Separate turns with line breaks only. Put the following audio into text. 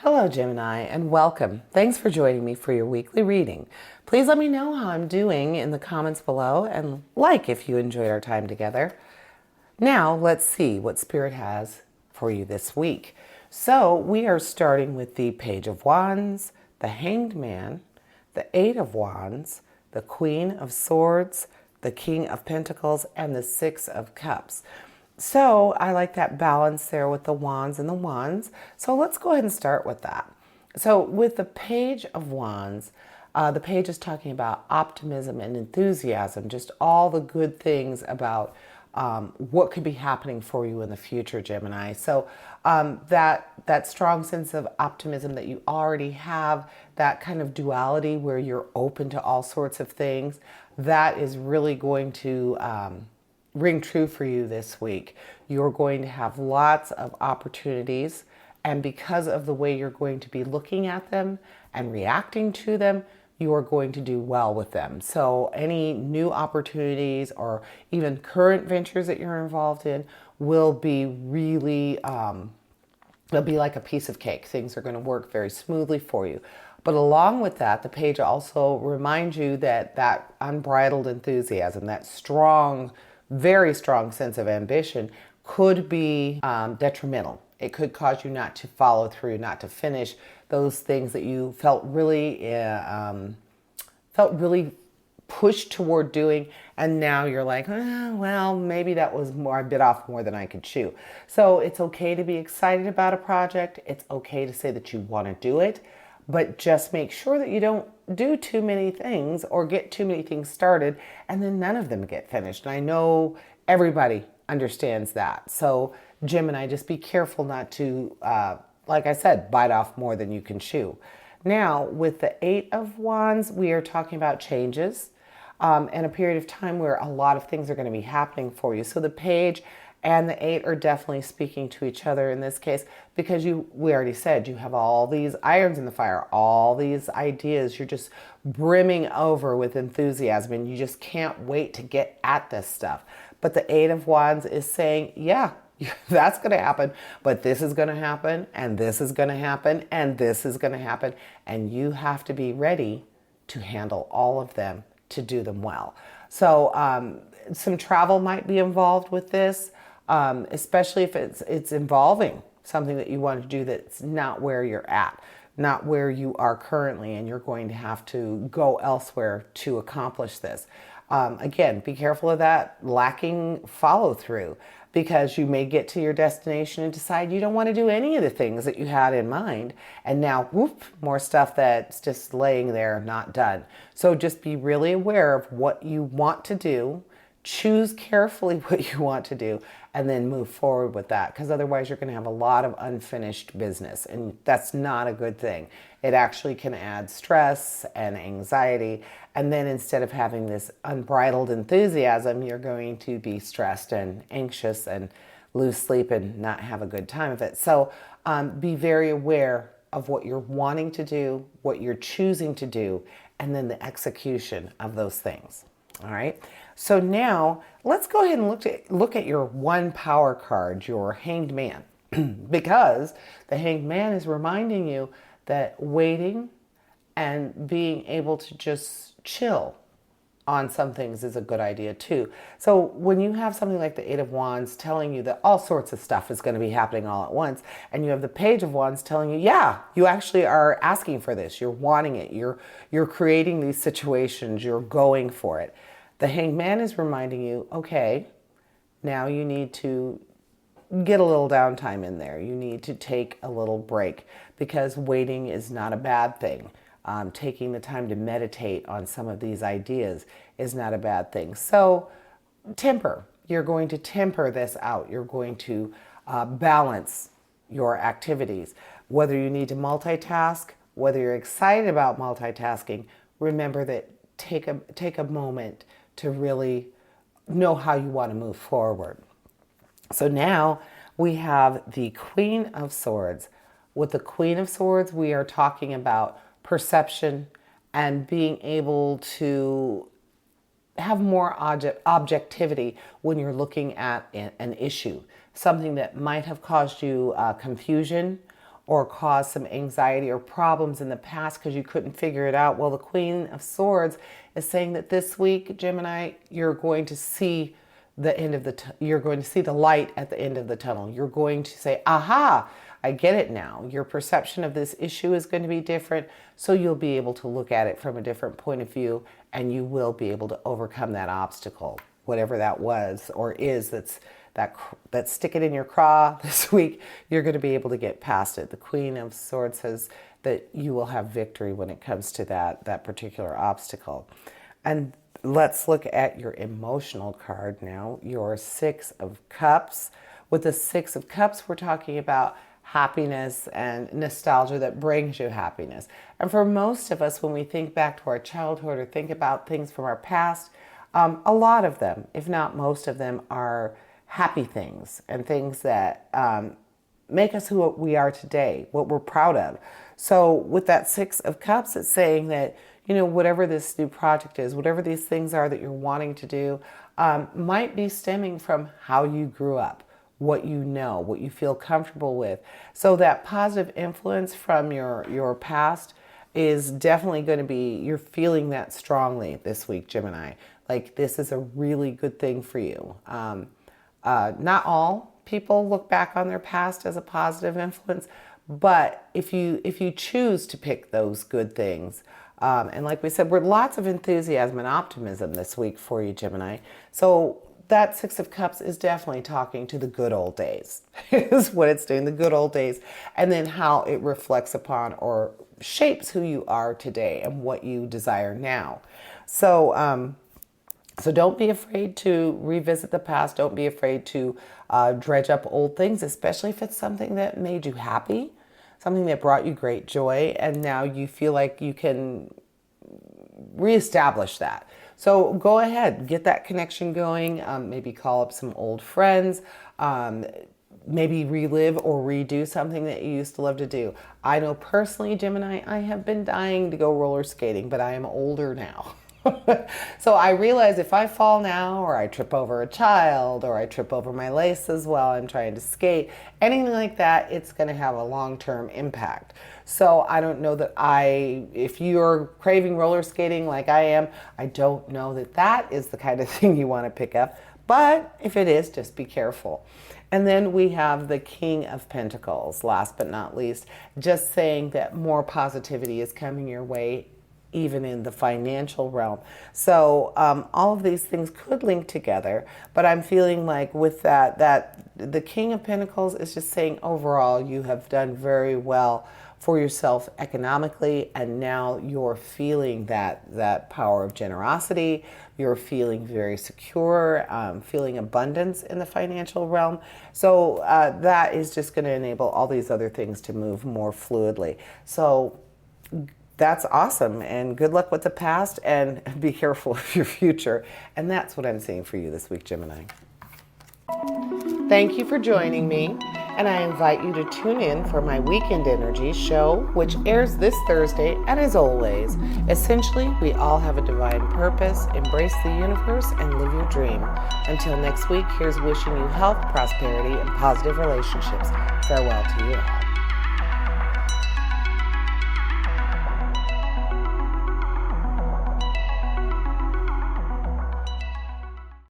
Hello, Gemini, and welcome. Thanks for joining me for your weekly reading. Please let me know how I'm doing in the comments below and like if you enjoyed our time together. Now, let's see what Spirit has for you this week. So, we are starting with the Page of Wands, the Hanged Man, the Eight of Wands, the Queen of Swords, the King of Pentacles, and the Six of Cups. So I like that balance there with the wands and the wands. So let's go ahead and start with that. So with the Page of Wands, the page is talking about optimism and enthusiasm, just all the good things about what could be happening for you in the future, Gemini. So that strong sense of optimism that you already have, that kind of duality where you're open to all sorts of things, that is really going to ring true for you this week. You're going to have lots of opportunities, and because of the way you're going to be looking at them and reacting to them, you are going to do well with them. So any new opportunities or even current ventures that you're involved in will be really, it'll be like a piece of cake. Things are going to work very smoothly for you. But along with that, the page also reminds you that that unbridled enthusiasm, that strong, very strong sense of ambition could be detrimental. It could cause you not to follow through, not to finish those things that you felt really pushed toward doing, and now you're like, well, maybe that was more, I bit off more than I could chew. So it's okay to be excited about a project. It's okay to say that you want to do it, but just make sure that you don't do too many things or get too many things started and then none of them get finished. And I know everybody understands that. So Gemini, just be careful not to, like I said, bite off more than you can chew. Now, with the Eight of Wands, we are talking about changes and a period of time where a lot of things are going to be happening for you. So the Page and the Eight are definitely speaking to each other in this case because we already said you have all these irons in the fire, all these ideas. You're just brimming over with enthusiasm and you just can't wait to get at this stuff. But the Eight of Wands is saying, yeah, that's going to happen, but this is going to happen, and this is going to happen, and this is going to happen, and you have to be ready to handle all of them to do them well. So some travel might be involved with this, especially if it's involving something that you want to do that's not where you're at, not where you are currently, and you're going to have to go elsewhere to accomplish this. Again, be careful of that lacking follow through, because you may get to your destination and decide you don't want to do any of the things that you had in mind. And now, whoop, more stuff that's just laying there, not done. So just be really aware of what you want to do. Choose carefully what you want to do and then move forward with that, because otherwise you're going to have a lot of unfinished business, and that's not a good thing. It actually can add stress and anxiety, and then instead of having this unbridled enthusiasm, you're going to be stressed and anxious and lose sleep and not have a good time of it. So be very aware of what you're wanting to do, what you're choosing to do, and then the execution of those things. All right. So now let's go ahead and look at your one power card, your Hanged Man, because the Hanged Man is reminding you that waiting and being able to just chill on some things is a good idea too. So when you have something like the Eight of Wands telling you that all sorts of stuff is going to be happening all at once, and you have the Page of Wands telling you, yeah, you actually are asking for this, you're wanting it, you're creating these situations, you're going for it. The Hanged Man is reminding you, okay, now you need to get a little downtime in there. You need to take a little break, because waiting is not a bad thing. Taking the time to meditate on some of these ideas is not a bad thing. So temper. You're going to temper this out. You're going to balance your activities. Whether you need to multitask, whether you're excited about multitasking, remember that take a moment to really know how you want to move forward. So now we have the Queen of Swords. With the Queen of Swords, we are talking about perception and being able to have more objectivity when you're looking at an issue, something that might have caused you confusion or caused some anxiety or problems in the past because you couldn't figure it out. Well, the Queen of Swords is saying that this week, Gemini, you're going to see the end of you're going to see the light at the end of the tunnel. You're going to say, aha, I get it now. Your perception of this issue is going to be different, so you'll be able to look at it from a different point of view, and you will be able to overcome that obstacle, whatever that was or is that's sticking in your craw this week. You're going to be able to get past it. The Queen of Swords says that you will have victory when it comes to that particular obstacle. And let's look at your emotional card now, your Six of Cups. With the Six of Cups, we're talking about happiness and nostalgia that brings you happiness. And for most of us, when we think back to our childhood or think about things from our past, a lot of them, if not most of them, are happy things and things that make us who we are today, what we're proud of. So with that Six of Cups, it's saying that, whatever this new project is, whatever these things are that you're wanting to do, might be stemming from how you grew up, what you know, what you feel comfortable with. So that positive influence from your past is definitely going to be, you're feeling that strongly this week, Gemini. Like, this is a really good thing for you. Not all people look back on their past as a positive influence, but if you choose to pick those good things, and like we said, we're lots of enthusiasm and optimism this week for you, Gemini. So that Six of Cups is definitely talking to the good old days, is what it's doing, the good old days, and then how it reflects upon or shapes who you are today and what you desire now. So don't be afraid to revisit the past. Don't be afraid to dredge up old things, especially if it's something that made you happy, something that brought you great joy, and now you feel like you can reestablish that. So go ahead, get that connection going, maybe call up some old friends, maybe relive or redo something that you used to love to do. I know personally, Gemini, I have been dying to go roller skating, but I am older now. So I realize if I fall now, or I trip over a child, or I trip over my laces while I'm trying to skate, anything like that, it's going to have a long-term impact. So I don't know that if you're craving roller skating like I am, I don't know that that is the kind of thing you want to pick up. But if it is, just be careful. And then we have the King of Pentacles, last but not least, just saying that more positivity is coming your way, even in the financial realm. So all of these things could link together, but I'm feeling like with that the King of Pentacles is just saying overall you have done very well for yourself economically, and now you're feeling that power of generosity. You're feeling very secure, feeling abundance in the financial realm. So that is just going to enable all these other things to move more fluidly. So that's awesome, and good luck with the past, and be careful of your future. And that's what I'm seeing for you this week, Gemini. Thank you for joining me, and I invite you to tune in for my Weekend Energy show, which airs this Thursday. And as always, essentially, we all have a divine purpose. Embrace the universe and live your dream. Until next week, here's wishing you health, prosperity, and positive relationships. Farewell to you all.